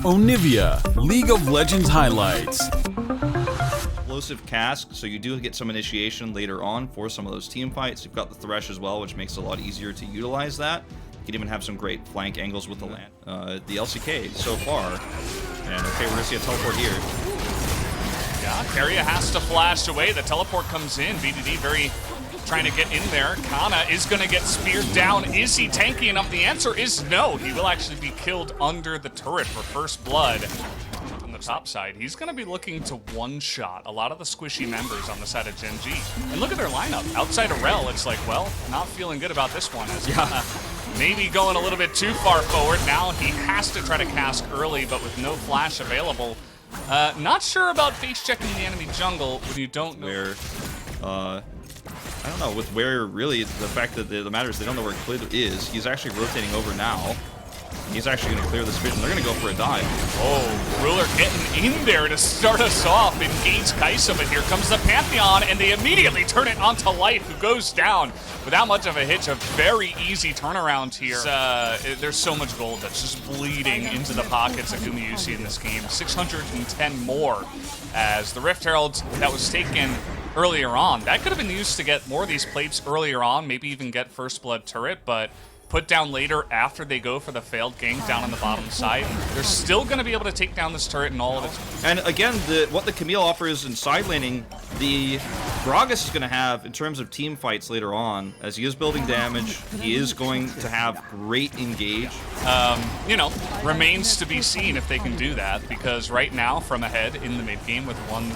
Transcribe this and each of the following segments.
Onivia, League of Legends highlights. Explosive cask, so you do get some initiation later on for some of those team fights. You've got the Thresh as well, which makes it a lot easier to utilize that. You can even have some great flank angles with the land. The LCK so far. And okay, we're gonna see a teleport here. Yeah, Keria has to flash away. The teleport comes in. W2D very trying to get in there. Kana is going to get speared down. Is he tanky enough? The answer is no. He will actually be killed under the turret for first blood. On the top side, he's going to be looking to one-shot a lot of the squishy members on the side of Gen.G. And look at their lineup. Outside of Rel, it's like, well, not feeling good about this one. As Kana maybe going a little bit too far forward. Now he has to try to cask early, but with no flash available. Not sure about face checking the enemy jungle when you don't know where, I don't know, with where really the fact that the matter is they don't know where Klid is. He's actually rotating over now. He's actually going to clear this vision. They're going to go for a dive. Oh, Ruler getting in there to start us off. Engage Kaisa, but here comes the Pantheon, and they immediately turn it onto Light, who goes down without much of a hitch. A very easy turnaround here. There's so much gold that's just bleeding into the pockets of Gumayusi in this game. 610 more as the Rift Herald that was taken earlier on. That could have been used to get more of these plates earlier on, maybe even get First Blood turret, but put down later after they go for the failed gank down on the bottom side. They're still going to be able to take down this turret and all of its... And again, what the Camille offers in side laning, the Gragas is going to have in terms of team fights later on, as he is building damage, he is going to have great engage. You know, remains to be seen if they can do that, because right now, from ahead in the mid game with one...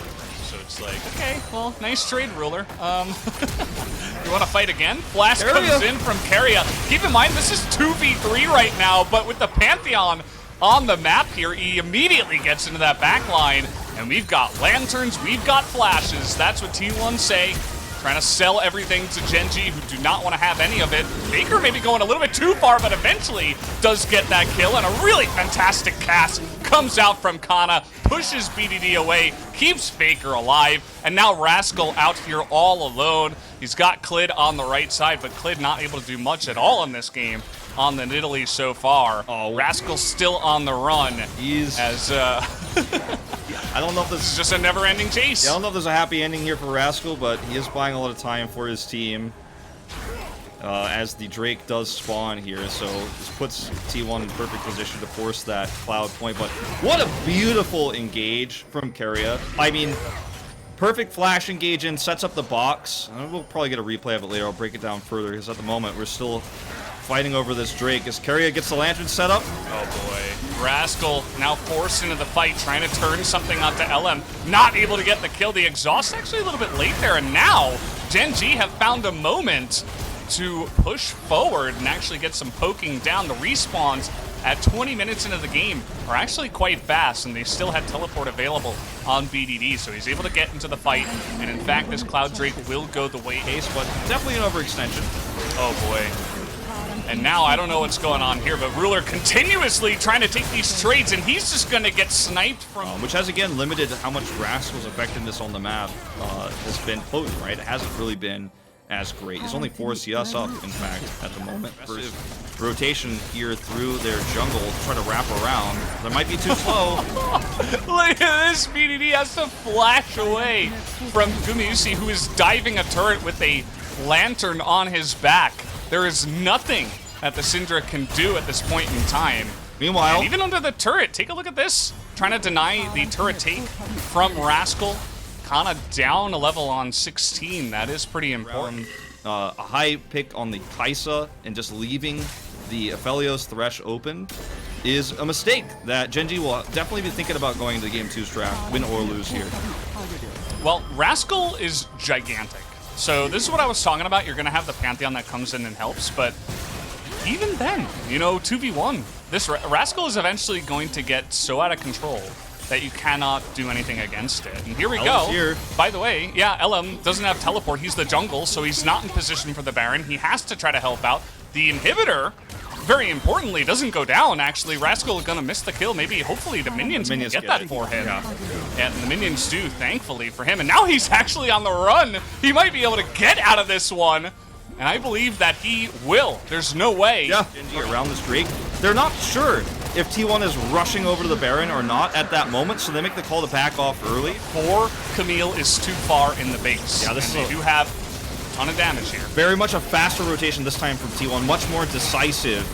So it's like, okay, well, nice trade, Ruler. You want to fight again? Flash comes in from Keria. Keep in mind, this is 2v3 right now, but with the Pantheon on the map here, he immediately gets into that back line, and we've got lanterns, we've got flashes. That's what T1 say. Trying to sell everything to Gen.G, who do not want to have any of it. Baker maybe going a little bit too far, but eventually does get that kill, and a really fantastic cast comes out from Kana, pushes W2D away, keeps Baker alive, and now Rascal out here all alone. He's got Klid on the right side, but Klid not able to do much at all in this game on the Nidalee so far. Oh, Rascal still on the run. He's... As, I don't know if this is just a never-ending chase. Yeah, I don't know if there's a happy ending here for Rascal, but he is buying a lot of time for his team as the Drake does spawn here. So this puts T1 in perfect position to force that Cloud point. But what a beautiful engage from Keria. I mean, perfect flash engage in, sets up the box. We'll probably get a replay of it later. I'll break it down further because at the moment we're still fighting over this Drake as Keria gets the lantern set up. Oh boy. Rascal now forced into the fight, trying to turn something onto LM. Not able to get the kill. The exhaust actually a little bit late there, and now Gen.G have found a moment to push forward and actually get some poking down. The respawns at 20 minutes into the game are actually quite fast, and they still had teleport available on W2D, so he's able to get into the fight, and in fact this Cloud Drake will go the way case, but definitely an overextension. Oh boy. And now I don't know what's going on here, but Ruler continuously trying to take these trades, and he's just going to get sniped from... which has, again, limited how much Rascal's effectiveness on the map has been potent, right? It hasn't really been as great. He's only 4 CS up, in fact, at the moment. First rotation here through their jungle to try to wrap around. That might be too slow. Look at this. W2D has to flash away from Gumayusi, who is diving a turret with a lantern on his back. There is nothing that the Syndra can do at this point in time. Meanwhile, and even under the turret, take a look at this. Trying to deny the turret take from Rascal. Kana down a level on 16. That is pretty important. A high pick on the Kaisa and just leaving the Aphelios Thresh open is a mistake that Gen.G will definitely be thinking about going into Game 2's draft, win or lose here. Well, Rascal is gigantic. So this is what I was talking about. You're going to have the Pantheon that comes in and helps, but even then, you know, 2v1, this Rascal is eventually going to get so out of control that you cannot do anything against it. And here we go. Here. By the way, yeah, LM doesn't have teleport. He's the jungle, so he's not in position for the Baron. He has to try to help out. The inhibitor, very importantly, doesn't go down, actually. Rascal is going to miss the kill. Maybe, hopefully, the minions can get that for him. Yeah. And the minions do, thankfully, for him. And now he's actually on the run. He might be able to get out of this one. And I believe that he will. There's no way. Yeah, Gen.G around this Drake. They're not sure if T1 is rushing over to the Baron or not at that moment, so they make the call to back off early. 4 Camille is too far in the base. Yeah, this and is they do have a ton of damage here. Very much a faster rotation this time from T1, much more decisive.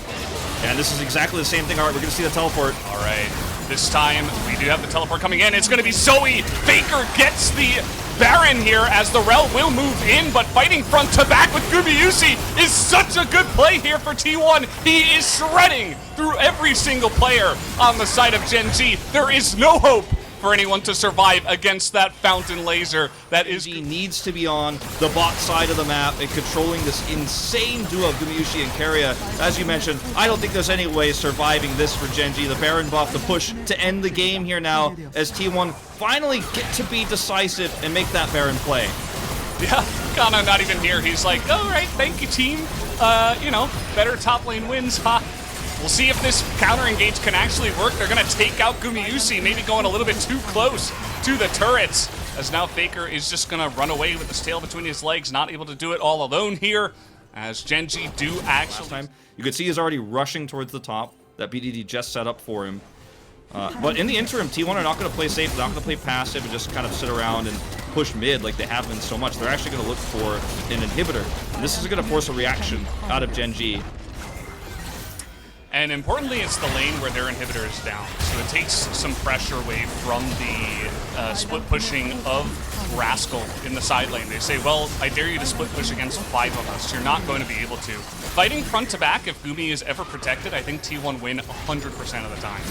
And this is exactly the same thing. All right, we're going to see the teleport. All right, this time we do have the teleport coming in. It's going to be Zoe. Faker gets the Baron here as the Rel will move in, but fighting front to back with Gumayusi is such a good play here for T1. He is shredding through every single player on the side of Gen.G. There is no hope for anyone to survive against that fountain laser. That is Gen.G needs to be on the bot side of the map and controlling this insane duo of Gumayusi and Keria. As you mentioned, I don't think there's any way surviving this for Gen.G. The Baron buff, the push to end the game here now as T1 finally get to be decisive and make that Baron play. Yeah, Kana not even here. He's like, all right, thank you, team. You know, better top lane wins, ha. We'll see if this counter engage can actually work. They're gonna take out Gumayusi, maybe going a little bit too close to the turrets, as now Faker is just gonna run away with his tail between his legs, not able to do it all alone here, as Gen.G do actually... You can see he's already rushing towards the top. That BDD just set up for him. But in the interim, T1 are not going to play safe, they're not going to play passive and just kind of sit around and push mid like they have been so much. They're actually going to look for an inhibitor. And this is going to force a reaction out of Gen.G. And importantly, it's the lane where their inhibitor is down. So it takes some pressure away from the split pushing of Rascal in the side lane. They say, well, I dare you to split push against 5 of us. You're not going to be able to. Fighting front to back, if Gumi is ever protected, I think T1 win 100% of the time.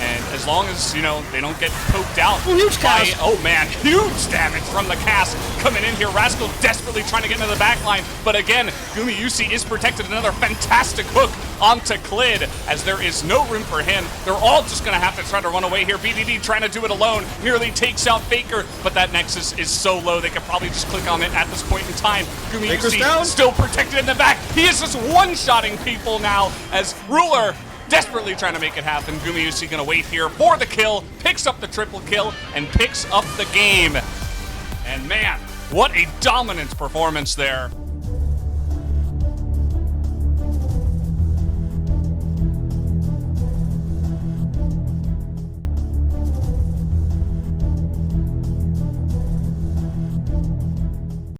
And as long as, you know, they don't get poked out. Well, huge cast. Oh man, huge damage from the cast coming in here. Rascal desperately trying to get into the back line. But again, Gumayusi is protected. Another fantastic hook onto Clid, as there is no room for him. They're all just going to have to try to run away here. BDD trying to do it alone, nearly takes out Faker, but that Nexus is so low they could probably just click on it at this point in time. Gumayusi still protected in the back. He is just one-shotting people now, as Ruler desperately trying to make it happen. Gumayusi going to wait here for the kill, picks up the triple kill, and picks up the game. And man, what a dominant performance there.